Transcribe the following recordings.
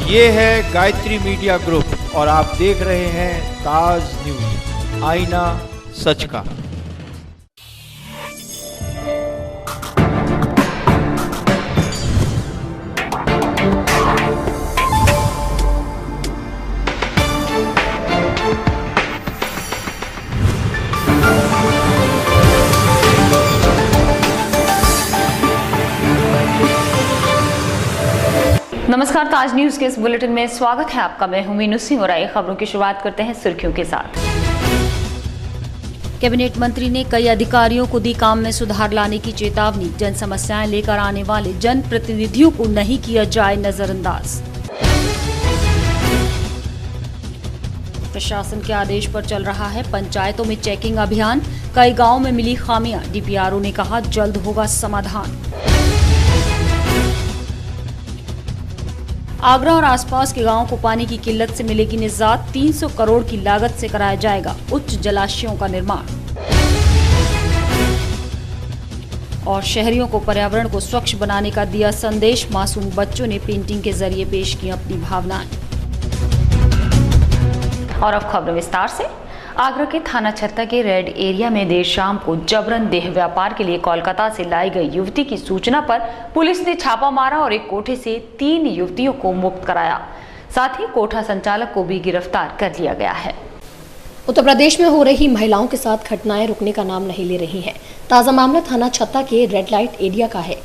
ये है Gayatri media group और आप देख रहे हैं ताज न्यूज, आईना सच का। नमस्कार, ताज न्यूज के इस बुलेटिन में स्वागत है आपका। मैं हूं मीनू सिंह और आइए खबरों की शुरुआत करते हैं सुर्खियों के साथ। कैबिनेट मंत्री ने कई अधिकारियों को दी काम में सुधार लाने की चेतावनी। जन समस्याएं लेकर आने वाले जन प्रतिनिधियों को नहीं किया जाए नजरअंदाज। प्रशासन के आदेश पर चल रहा है पंचायतों में चेकिंग अभियान। कई गांवों में मिली खामियां, डीपीआरओ ने कहा जल्द होगा समाधान। आगरा और आसपास के गांवों को पानी की किल्लत से मिलेगी निजात। 300 करोड़ की लागत से कराया जाएगा उच्च जलाशयों का निर्माण। और शहरियों को पर्यावरण को स्वच्छ बनाने का दिया संदेश। मासूम बच्चों ने पेंटिंग के जरिए पेश की अपनी भावनाएं। और अब खबर विस्तार से। आगरा के थाना छत्ता के रेड एरिया में देर शाम को जबरन देह व्यापार के लिए कोलकाता से लाई गई युवती की सूचना पर पुलिस ने छापा मारा और एक कोठे से 3 युवतियों को मुक्त कराया। साथ ही कोठा संचालक को भी गिरफ्तार कर लिया गया है। उत्तर प्रदेश में हो रही महिलाओं के साथ घटनाएं रुकने का नाम नहीं ले रही हैं। ताजा मामला थाना छत्ता के रेड लाइट एरिया का है।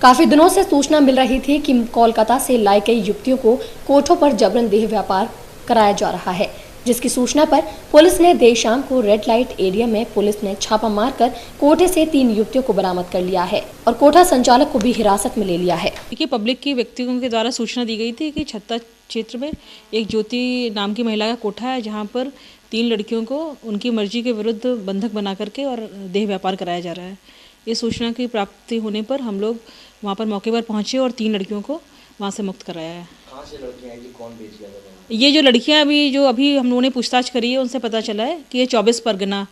काफी दिनों से सूचना मिल रही थी कि कोलकाता से लाई गई युवतियों को कोठों पर जबरन देह व्यापार कराया जा रहा है, जिसकी सूचना पर पुलिस ने देर शाम को रेड लाइट एरिया में पुलिस ने छापा मारकर कोठे से 3 युवतियों को बरामद कर लिया है और कोठा संचालक को भी हिरासत में ले लिया है। देखिए, पब्लिक की व्यक्तियों के द्वारा सूचना दी गई थी कि छत्ता क्षेत्र में एक ज्योति नाम की महिला का कोठा है, जहां पर 3 लड़कियों को उनकी मर्जी के विरुद्ध बंधक बना करके और देह व्यापार कराया जा रहा है। इस सूचना की प्राप्ति होने पर हम लोग वहाँ पर मौके पर पहुँचे और 3 लड़कियों को वहाँ से मुक्त कराया है। कहाँ से लड़कियाँ हैं, कौन बेच गया? ये जो लड़कियां अभी हम लोगों ने पूछताछ करी है, उनसे पता चला है कि ये 24 परगना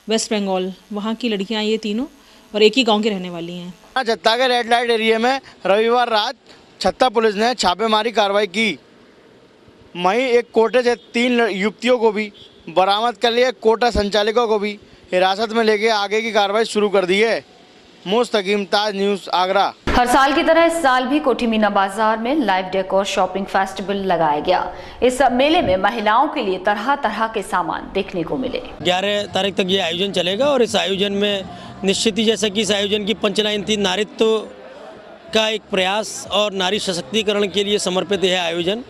वेस्ट बंगाल वहाँ की लड़कियां ये तीनों और एक ही गांव की रहने वाली हैं। छत्ता के रेड लाइट एरिया में रविवार रात छत्ता पुलिस ने छापेमारी कार्रवाई की। वहीं एक कोटे से 3 युवतियों को भी बरामद कर लिया। कोटा संचालकों को भी हिरासत में लेके आगे की कार्रवाई शुरू कर दी है। मुस्तकीम, ताज न्यूज़, आगरा। हर साल की तरह इस साल भी कोठी मीना बाजार में लाइव डेकोर शॉपिंग फेस्टिवल लगाया गया। इस मेले में महिलाओं के लिए तरह तरह के सामान देखने को मिले। 11 तारीख तक ये आयोजन चलेगा और इस आयोजन में निश्चित ही जैसा कि इस आयोजन की पंचलाइन थी, नारीत्व का एक प्रयास और नारी सशक्तिकरण के लिए समर्पित यह आयोजन।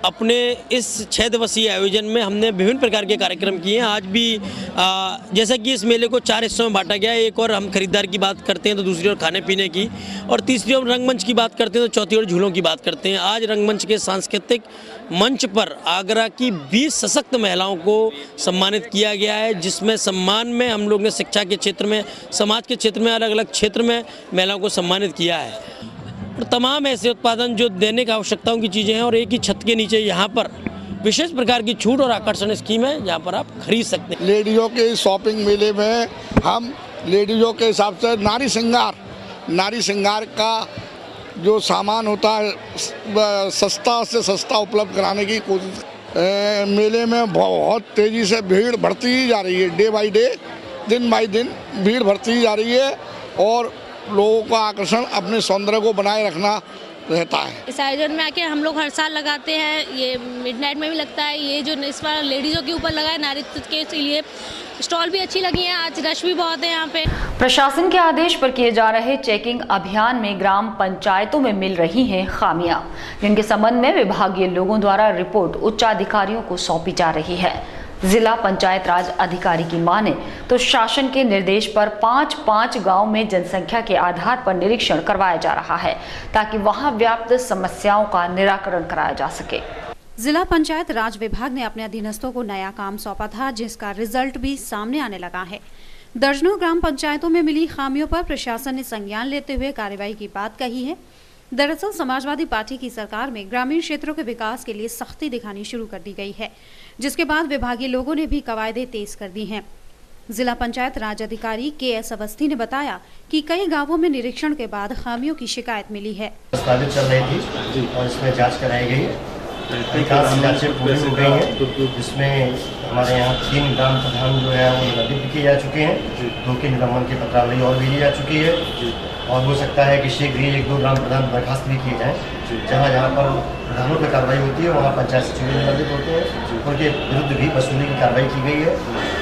अपने इस 6 दिवसीय आयोजन में हमने विभिन्न प्रकार के कार्यक्रम किए हैं। आज भी जैसा कि इस मेले को 4 हिस्सों में बांटा गया है। एक और हम खरीदार की बात करते हैं तो दूसरी ओर खाने पीने की, और तीसरी ओर रंगमंच की बात करते हैं तो चौथी ओर झूलों की बात करते हैं। आज रंगमंच के सांस्कृतिक मंच पर आगरा की 20 सशक्त महिलाओं को सम्मानित किया गया है, जिसमें सम्मान में हम लोग ने शिक्षा के क्षेत्र में, समाज के क्षेत्र में, अलग अलग क्षेत्र में महिलाओं को सम्मानित किया है। और तमाम ऐसे उत्पादन जो दैनिक आवश्यकताओं की चीज़ें हैं और एक ही छत के नीचे यहाँ पर विशेष प्रकार की छूट और आकर्षण स्कीम है, जहाँ पर आप खरीद सकते हैं। लेडीज़ों के शॉपिंग मेले में हम लेडीज़ों के हिसाब से नारी श्रृंगार का जो सामान होता है सस्ता से सस्ता उपलब्ध कराने की कोशिश। मेले में बहुत तेज़ी से भीड़ बढ़ती ही जा रही है। डे बाई डे, दिन बाई दिन भीड़ बढ़ती ही जा रही है और लोगों का आकर्षण अपने सौंदर्य को बनाए रखना रहता है। इस आयोजन में आके हम लोग हर साल लगाते हैं। ये मिडनाइट में भी लगता है। ये जो इस बार लेडीज़ों के ऊपर लगा है नारीत्व के लिए स्टॉल भी अच्छी लगी हैं। आज रश भी बहुत है यहाँ पे। प्रशासन के आदेश पर किए जा रहे चेकिंग अभियान में ग्राम पंचायतों में मिल रही हैं खामियां, जिनके संबंध में विभागीय लोगों द्वारा रिपोर्ट उच्चाधिकारियों को सौंपी जा रही है। जिला पंचायत राज अधिकारी की माने तो शासन के निर्देश पर 5-5 गांव में जनसंख्या के आधार पर निरीक्षण करवाया जा रहा है, ताकि वहां व्याप्त समस्याओं का निराकरण कराया जा सके। जिला पंचायत राज विभाग ने अपने अधीनस्थों को नया काम सौंपा था, जिसका रिजल्ट भी सामने आने लगा है। दर्जनों ग्राम पंचायतों में मिली खामियों पर प्रशासन ने संज्ञान लेते हुए कार्रवाई की बात कही है। दरअसल समाजवादी पार्टी की सरकार में ग्रामीण क्षेत्रों के विकास के लिए सख्ती दिखानी शुरू कर दी गई है, जिसके बाद विभागीय लोगों ने भी कवायदें तेज कर दी हैं। जिला पंचायत राज अधिकारी KS अवस्थी ने बताया कि कई गांवों में निरीक्षण के बाद खामियों की शिकायत मिली है। प्रस्तावित चल रही थी और इसमें जांच कराई गई है। अधिकांश जांचें पूरी हो गई हैं। इसमें हमारे यहाँ 3 ग्राम प्रधान जो है वो निलंबित किए जा चुके हैं, 2 की निलंबन की पत्रावली और भेजी जा चुकी है और हो सकता है कि शीघ्र ही 1-2 ग्राम प्रधान बर्खास्त भी किए जाएँ। जहाँ जहाँ पर प्रधानों पर कार्रवाई होती है वहाँ पंचायत सचिव निलंबित होते हैं, उनके विरुद्ध भी वसूली की कार्रवाई की गई है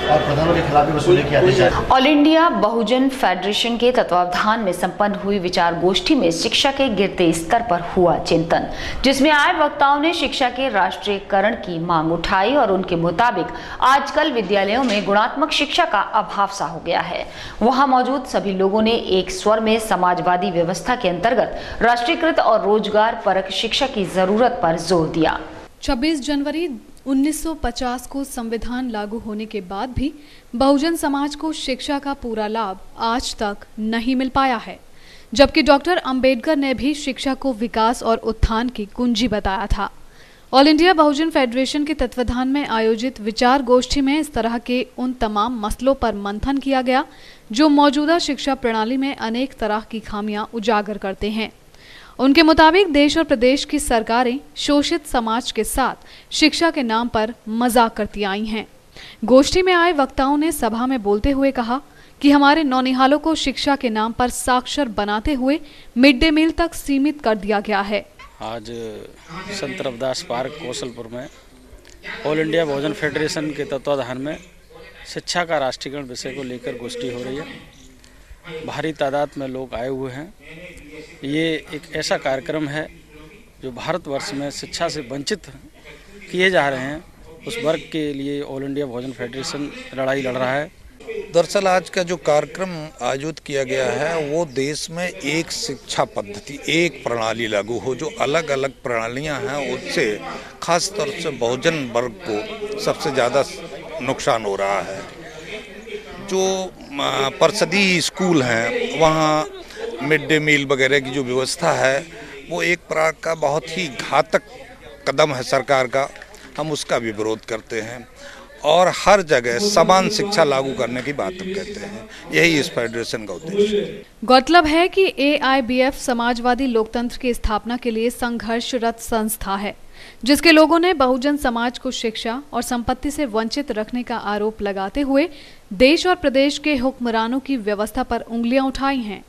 और प्रधानों के खिलाफ भी वसूली के आदेश जारी। ऑल इंडिया बहुजन फेडरेशन के तत्वावधान में संपन्न हुई विचार गोष्ठी में शिक्षा के गिरते स्तर पर हुआ चिंतन, जिसमें आए वक्ताओं ने शिक्षा के राष्ट्रीयकरण की मांग उठाई और उनके मुताबिक आजकल विद्यालयों में गुणात्मक शिक्षा का अभाव सा हो गया है। वहां मौजूद सभी लोगों ने एक स्वर में समाजवादी व्यवस्था के अंतर्गत राष्ट्रीयकृत और रोजगार परक शिक्षा की जरूरत पर जोर दिया। 26 जनवरी 1950 को संविधान लागू होने के बाद भी बहुजन समाज को शिक्षा का पूरा लाभ आज तक नहीं मिल पाया है, जबकि डॉक्टर अंबेडकर ने भी शिक्षा को विकास और उत्थान की कुंजी बताया था। ऑल इंडिया बहुजन फेडरेशन के तत्वावधान में आयोजित विचार गोष्ठी में इस तरह के उन तमाम मसलों पर मंथन किया गया जो मौजूदा शिक्षा प्रणाली में अनेक तरह की खामियां उजागर करते हैं। उनके मुताबिक देश और प्रदेश की सरकारें शोषित समाज के साथ शिक्षा के नाम पर मजाक करती आई हैं। गोष्ठी में आए वक्ताओं ने सभा में बोलते हुए कहा कि हमारे नौनिहालों को शिक्षा के नाम पर साक्षर बनाते हुए मिड डे मील तक सीमित कर दिया गया है। आज संत रविदास पार्क कौशलपुर में ऑल इंडिया बहुजन फेडरेशन के तत्वाधान में शिक्षा का राष्ट्रीयकरण विषय को लेकर गोष्ठी हो रही है। भारी तादाद में लोग आए हुए हैं। ये एक ऐसा कार्यक्रम है जो भारतवर्ष में शिक्षा से वंचित किए जा रहे हैं, उस वर्ग के लिए ऑल इंडिया बहुजन फेडरेशन लड़ाई लड़ रहा है। दरअसल आज का जो कार्यक्रम आयोजित किया गया है वो देश में एक शिक्षा पद्धति, एक प्रणाली लागू हो। जो अलग अलग प्रणालियां हैं उससे खास तौर से बहुजन वर्ग को सबसे ज़्यादा नुकसान हो रहा है। जो परिषदीय स्कूल हैं वहाँ मिड डे मील वगैरह की जो व्यवस्था है वो एक प्रकार का बहुत ही घातक कदम है सरकार का। हम उसका भी विरोध करते हैं और हर जगह समान शिक्षा लागू करने की बात हम कहते हैं। यही इस फेडरेशन का उद्देश्य है। गौरतलब है कि AIBF समाजवादी लोकतंत्र की स्थापना के लिए संघर्षरत संस्था है, जिसके लोगों ने बहुजन समाज को शिक्षा और संपत्ति से वंचित रखने का आरोप लगाते हुए देश और प्रदेश के हुक्मरानों की व्यवस्था पर उंगलियां उठाई हैं।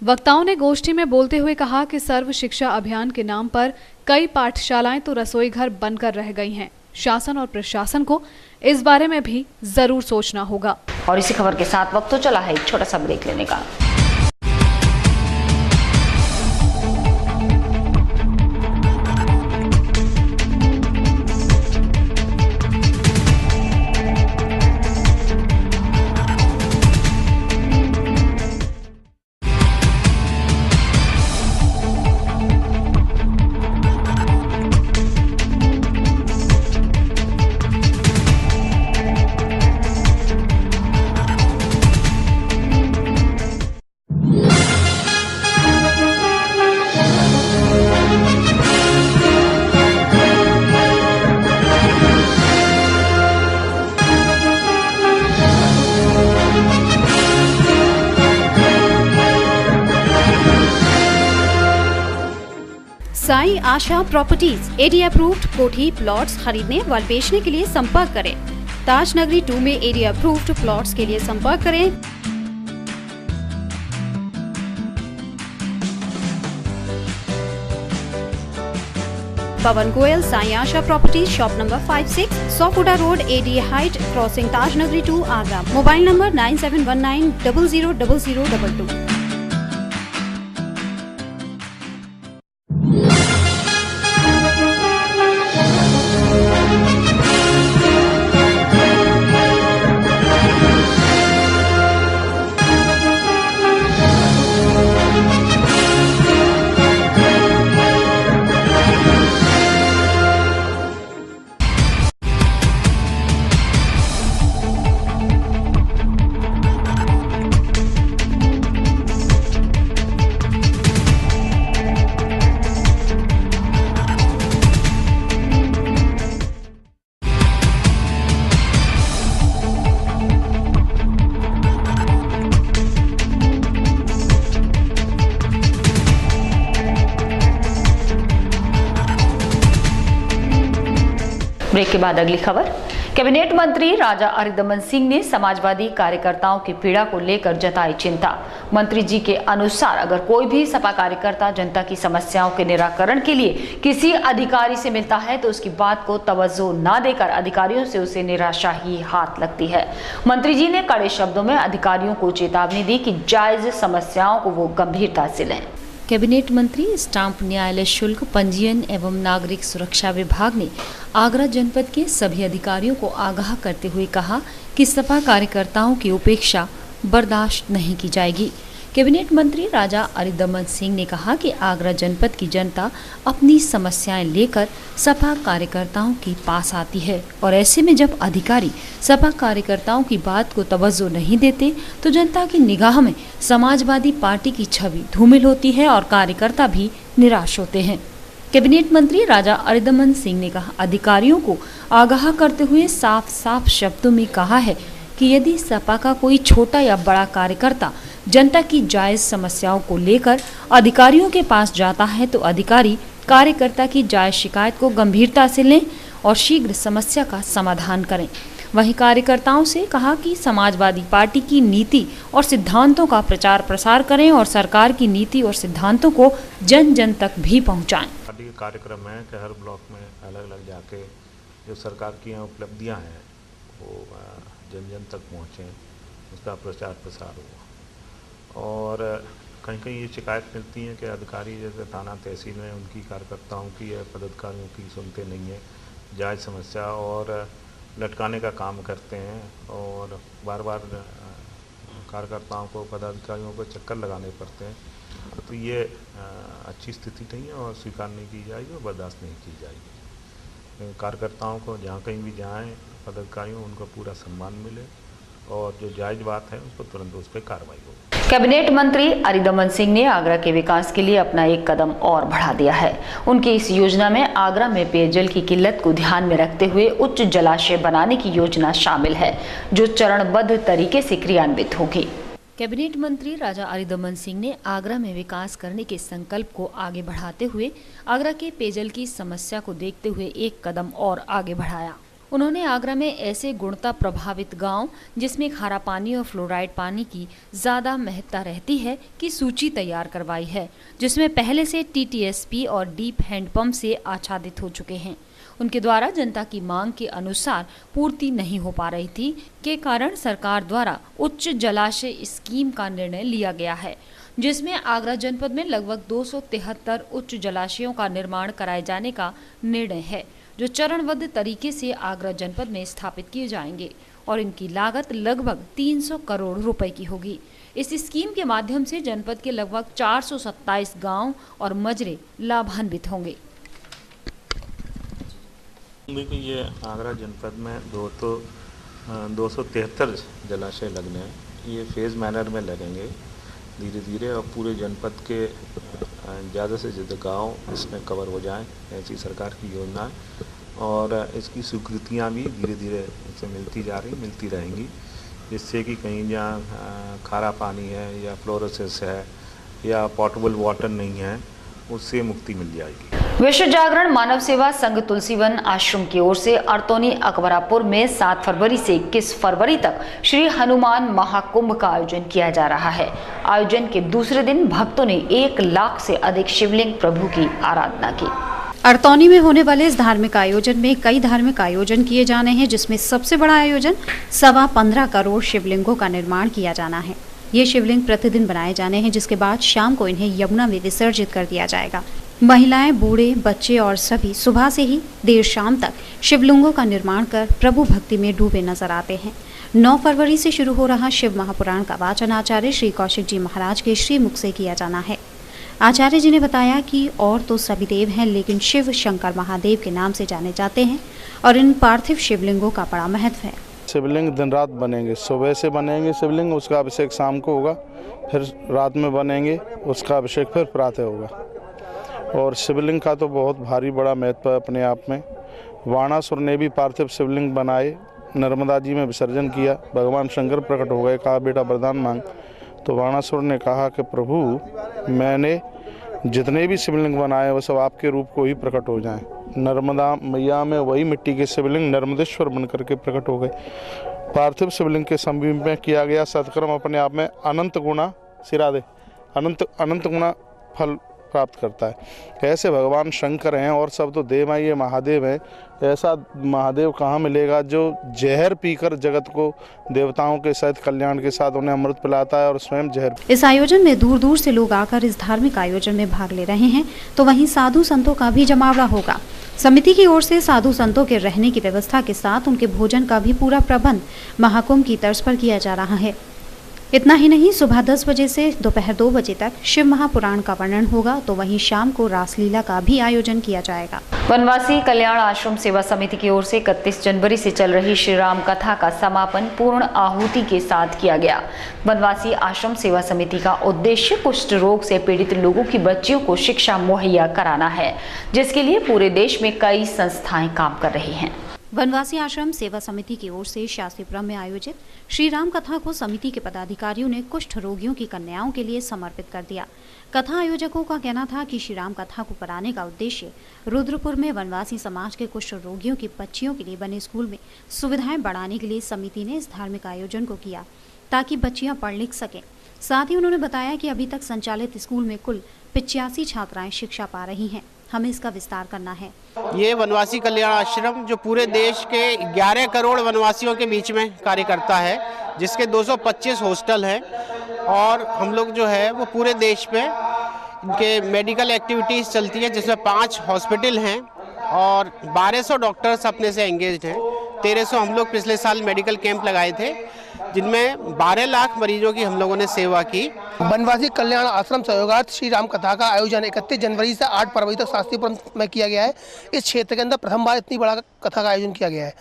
वक्ताओं ने गोष्ठी में बोलते हुए कहा कि सर्व शिक्षा अभियान के नाम पर कई पाठशालाएं तो रसोई घर बनकर रह गई हैं। शासन और प्रशासन को इस बारे में भी जरूर सोचना होगा। और इसी खबर के साथ वक्त तो चला है एक छोटा सा ब्रेक लेने का। Sai Asha properties AD approved कोठी प्लॉट्स खरीदने व बेचने के लिए संपर्क करें। ताज नगरी 2 में AD अप्रूव्ड प्लॉट्स के लिए संपर्क करें। Pawan Goyal, Sai Asha properties, shop number 56, Sofuda road, AD height, crossing Taj Nagri 2, Agra. Mobile number 9719000022। Break के बाद अगली खबर। कैबिनेट मंत्री राजा अरिदमन सिंह ने समाजवादी कार्यकर्ताओं की पीड़ा को लेकर जताई चिंता। मंत्री जी के अनुसार अगर कोई भी सपा कार्यकर्ता जनता की समस्याओं के निराकरण के लिए किसी अधिकारी से मिलता है तो उसकी बात को तवज्जो न देकर अधिकारियों से उसे निराशा ही हाथ लगती है। मंत्री जी ने कड़े शब्दों में अधिकारियों को चेतावनी दी कि जायज समस्याओं को वो गंभीरता से लें। कैबिनेट मंत्री स्टाम्प न्यायालय शुल्क पंजीयन एवं नागरिक सुरक्षा विभाग ने आगरा जनपद के सभी अधिकारियों को आगाह करते हुए कहा कि सपा कार्यकर्ताओं की उपेक्षा बर्दाश्त नहीं की जाएगी। कैबिनेट मंत्री राजा अरिदमन सिंह ने कहा कि आगरा जनपद की जनता अपनी समस्याएं लेकर सपा कार्यकर्ताओं के पास आती है और ऐसे में जब अधिकारी सपा कार्यकर्ताओं की बात को तवज्जो नहीं देते तो जनता की निगाह में समाजवादी पार्टी की छवि धूमिल होती है और कार्यकर्ता भी निराश होते हैं। कैबिनेट मंत्री राजा अरिदमन सिंह ने कहा अधिकारियों को आगाह करते हुए साफ साफ शब्दों में कहा है कि यदि सपा का कोई छोटा या बड़ा कार्यकर्ता जनता की जायज समस्याओं को लेकर अधिकारियों के पास जाता है तो अधिकारी कार्यकर्ता की जायज शिकायत को गंभीरता से लें और शीघ्र समस्या का समाधान करें। वहीं कार्यकर्ताओं से कहा कि समाजवादी पार्टी की नीति और सिद्धांतों का प्रचार प्रसार करें और सरकार की नीति और सिद्धांतों को जन जन तक भी पहुंचाएं। पार्टी के कार्यक्रम है कि हर ब्लॉक में अलग अलग जाके जो सरकार की उपलब्धियां हैं वो जन जन तक पहुँचें, उसका प्रचार प्रसार हो। और कहीं कहीं ये शिकायत मिलती है कि अधिकारी जैसे थाना तहसील में उनकी कार्यकर्ताओं की या पदाधिकारियों की सुनते नहीं है जायज समस्या और लटकाने का काम करते हैं और बार बार कार्यकर्ताओं को पदाधिकारियों को चक्कर लगाने पड़ते हैं। तो ये अच्छी स्थिति नहीं है और स्वीकार नहीं की जाएगी और बर्दाश्त नहीं की जाएगी। कार्यकर्ताओं को जहाँ कहीं भी जाएँ पदाधिकारियों उनको पूरा सम्मान मिले और जो जायज बात है उसको तुरंत उस पर कार्रवाई हो। कैबिनेट मंत्री अरिदमन सिंह ने आगरा के विकास के लिए अपना एक कदम और बढ़ा दिया है। उनकी इस योजना में आगरा में पेयजल की किल्लत को ध्यान में रखते हुए उच्च जलाशय बनाने की योजना शामिल है जो चरणबद्ध तरीके से क्रियान्वित होगी। कैबिनेट मंत्री राजा अरिदमन सिंह ने आगरा में विकास करने के संकल्प को आगे बढ़ाते हुए आगरा के पेयजल की समस्या को देखते हुए एक कदम और आगे बढ़ाया। उन्होंने आगरा में ऐसे गुणवत्ता प्रभावित गांव जिसमें खारा पानी और फ्लोराइड पानी की ज़्यादा महत्ता रहती है की सूची तैयार करवाई है, जिसमें पहले से टीटीएसपी और डीप हैंडपंप से आच्छादित हो चुके हैं। उनके द्वारा जनता की मांग के अनुसार पूर्ति नहीं हो पा रही थी के कारण सरकार द्वारा उच्च जलाशय स्कीम का निर्णय लिया गया है, जिसमें आगरा जनपद में लगभग 273 उच्च जलाशयों का निर्माण कराए जाने का निर्णय है जो चरणबद्ध तरीके से आगरा जनपद में स्थापित किए जाएंगे और इनकी लागत लगभग 300 करोड़ रुपए की होगी। इस स्कीम के माध्यम से जनपद के लगभग 427 गांव और मजरे लाभान्वित होंगे। देखिए ये आगरा जनपद में 273 जलाशय लगने हैं। ये फेज़ मैनर में लगेंगे धीरे धीरे और पूरे जनपद के ज़्यादा से ज़्यादा गांव इसमें कवर हो जाएं, ऐसी सरकार की योजना है और इसकी स्वीकृतियाँ भी धीरे धीरे इससे मिलती रहेंगी, जिससे कि कहीं जहाँ खारा पानी है या फ्लोरोसिस है या पोर्टेबल वाटर नहीं है उससे मुक्ति मिल जाएगी। विश्व जागरण मानव सेवा संघ तुलसीवन आश्रम की ओर से अर्तौनी अकबरापुर में 7 फरवरी से 21 फरवरी तक श्री हनुमान महाकुंभ का आयोजन किया जा रहा है। आयोजन के दूसरे दिन भक्तों ने 1 लाख से अधिक शिवलिंग प्रभु की आराधना की। अर्तौनी में होने वाले इस धार्मिक आयोजन में कई धार्मिक आयोजन किए जाने हैं, जिसमें सबसे बड़ा आयोजन 15.25 करोड़ शिवलिंगों का निर्माण किया जाना है। ये शिवलिंग प्रतिदिन बनाए जाने हैं, जिसके बाद शाम को इन्हें यमुना में विसर्जित कर दिया जाएगा। महिलाएं, बूढ़े, बच्चे और सभी सुबह से ही देर शाम तक शिवलिंगों का निर्माण कर प्रभु भक्ति में डूबे नजर आते हैं। 9 फरवरी से शुरू हो रहा शिव महापुराण का वाचन आचार्य श्री कौशिक जी महाराज के श्रीमुख से किया जाना है। आचार्य जी ने बताया कि और तो सभी देव हैं, लेकिन शिव शंकर महादेव के नाम से जाने जाते हैं और इन पार्थिव शिवलिंगों का बड़ा महत्व है। शिवलिंग दिन रात बनेंगे, सुबह से बनेंगे शिवलिंग, उसका अभिषेक शाम को होगा, फिर रात में बनेंगे, उसका अभिषेक फिर प्रातः होगा। और शिवलिंग का तो बहुत भारी बड़ा महत्व है अपने आप में। वाणासुर ने भी पार्थिव शिवलिंग बनाए, नर्मदा जी में विसर्जन किया। भगवान शंकर प्रकट हो गए, कहा बेटा वरदान मांग। तो वाणासुर ने कहा कि प्रभु मैंने जितने भी शिवलिंग बनाए वो सब आपके रूप को ही प्रकट हो जाएं। नर्मदा मैया में वही मिट्टी के शिवलिंग नर्मदेश्वर बनकर के प्रकट हो गए। पार्थिव शिवलिंग के समीप में किया गया सत्कर्म अपने आप में अनंत गुना सिरादे अनंत गुना फल प्राप्त करता है। ऐसे भगवान शंकर हैं और सब तो देव ये महादेव हैं। ऐसा महादेव कहाँ मिलेगा जो जहर पीकर जगत को देवताओं के साथ कल्याण के साथ उन्हें अमृत पिलाता है और स्वयं जहर। इस आयोजन में दूर दूर से लोग आकर इस धार्मिक आयोजन में भाग ले रहे हैं, तो वहीं साधु संतों का भी जमावड़ा होगा। समिति की ओर से साधु संतों के रहने की व्यवस्था के साथ उनके भोजन का भी पूरा प्रबंध महाकुंभ की तर्ज पर किया जा रहा है। इतना ही नहीं, सुबह 10 बजे से दोपहर 2 बजे तक शिव महापुराण का वर्णन होगा, तो वहीं शाम को रासलीला का भी आयोजन किया जाएगा। वनवासी कल्याण आश्रम सेवा समिति की ओर से 31 जनवरी से चल रही श्री राम कथा का समापन पूर्ण आहुति के साथ किया गया। वनवासी आश्रम सेवा समिति का उद्देश्य कुष्ठ रोग से पीड़ित लोगों की बच्चियों को शिक्षा मुहैया कराना है, जिसके लिए पूरे देश में कई संस्थाएं काम कर रही हैं। वनवासी आश्रम सेवा समिति की ओर से शास्त्रीपुरम में आयोजित श्री राम कथा को समिति के पदाधिकारियों ने कुष्ठ रोगियों की कन्याओं के लिए समर्पित कर दिया। कथा आयोजकों का कहना था कि श्री राम कथा को कराने का उद्देश्य रुद्रपुर में वनवासी समाज के कुष्ठ रोगियों की बच्चियों के लिए बने स्कूल में सुविधाएं बढ़ाने के लिए समिति ने इस धार्मिक आयोजन को किया, ताकि बच्चियां पढ़ लिख सकें। साथ ही उन्होंने बताया कि अभी तक संचालित स्कूल में कुल 85 छात्राएं शिक्षा पा रही हैं। हमें इसका विस्तार करना है। ये वनवासी कल्याण आश्रम जो पूरे देश के 11 करोड़ वनवासियों के बीच में कार्य करता है, जिसके 225 हॉस्टल हैं, और हम लोग जो है वो पूरे देश में इनके मेडिकल एक्टिविटीज़ चलती है, जिसमें 5 हॉस्पिटल हैं और 1200 डॉक्टर्स अपने से एंगेज्ड हैं। 1300 हम लोग पिछले साल मेडिकल कैंप लगाए थे, जिनमें 12 लाख मरीजों की हम लोगों ने सेवा की। वनवासी कल्याण आश्रम सहयोगार्थ श्री राम कथा का आयोजन 31 जनवरी से 8 फरवरी तक शास्त्रीपुरम में किया गया है। इस क्षेत्र के अंदर प्रथम बार इतनी बड़ा कथा का आयोजन किया गया है,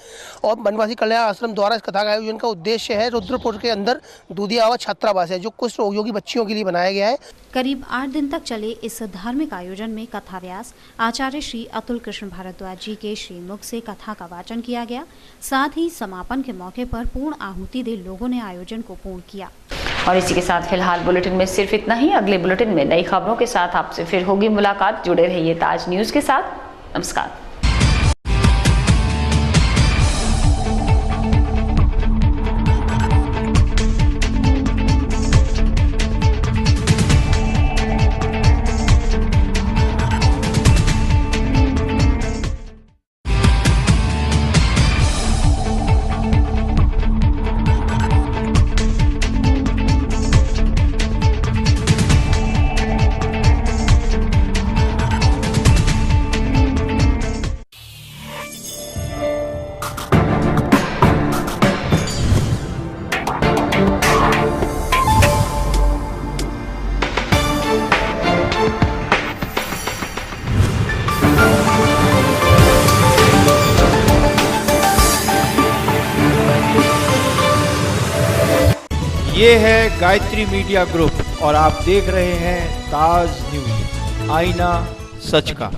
और वनवासी कल्याण आश्रम द्वारा इस कथा का आयोजन का उद्देश्य है रुद्रपुर के अंदर दूधियावा छात्रावास है, जो कुष्ठ रोगियों की बच्चियों के लिए बनाया गया है। करीब 8 दिन तक चले इस धार्मिक आयोजन में कथा व्यास आचार्य श्री अतुल कृष्ण भारद्वाज जी के श्रीमुख से कथा का वाचन किया गया। साथ ही समापन के मौके पर पूर्ण आहुति दे लोगों ने आयोजन को पूर्ण किया। और इसी के साथ फिलहाल बुलेटिन में सिर्फ इतना ही। अगले बुलेटिन में नई खबरों के साथ आपसे फिर होगी मुलाकात। जुड़े रहिए ताज न्यूज के साथ। नमस्कार। ये है गायत्री मीडिया ग्रुप और आप देख रहे हैं ताज न्यूज, आईना सच का।